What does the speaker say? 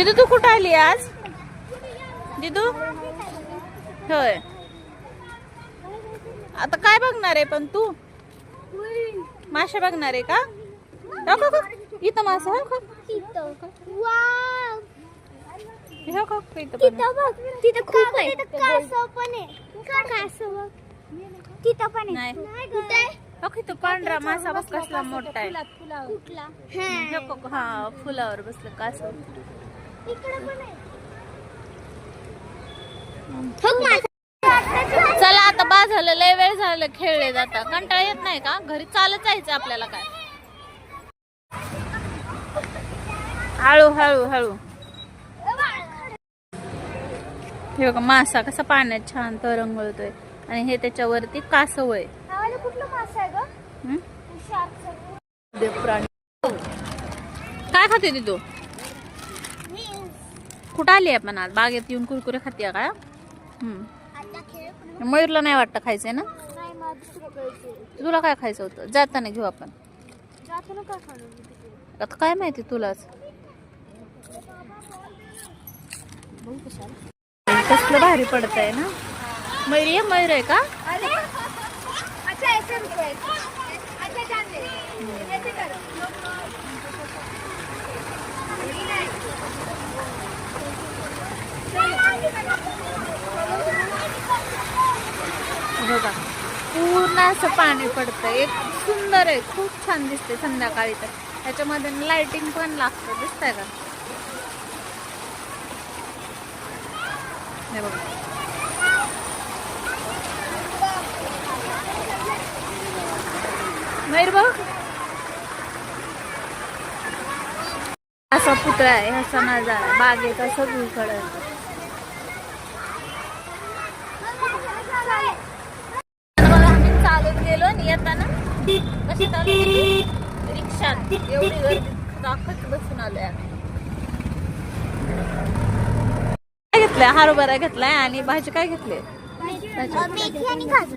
दिदू तू कुठं आली आज? दिदू होय. आता काय बघणार आहे पण तू? मासे बघणार आहे का? इथं मासा हो का? तो पांढरा मासा बस कसला मोठा आहे. हा फुलावर बसलं कासव. चला आता बा झालं, लय वेळ झालं खेळले जाता. कंटाळा येत नाही का? घरी चालत जायचं आपल्याला. काय हळू हळू हळू. हे बघा मासा कसा पाण्यात छान तरंगळतोय आणि हे त्याच्यावरती कासव आहे. काय खाते ती तू? कुठं आली आपण आज? बागेत येऊन कुरकुरे खाते का? मयूरला नाही वाटतं खायचंय ना? तुला काय खायचं होतं? जाताना घेऊ आपण. आता काय माहिती तुलाच. कसलं भारी पडत आहे ना. मयूर आहे का? बघा पूर्ण असं पाणी पडतंय. एक सुंदर आहे, खूप छान दिसते संध्याकाळी. तर त्याच्यामध्ये लाइटिंग पण लागतं. दिसतंय का? हे बघा मयूर बघ असा पुतळा आहे. असा नजारा बागेचा सगळीकडे. चालत गेलो आणि येताना कशी रिक्षात एवढी गर्दी दाखवत बसून आलोय आम्ही. काय घेतलंय? हरभरा घेतलाय आणि भाजी काय घेतली?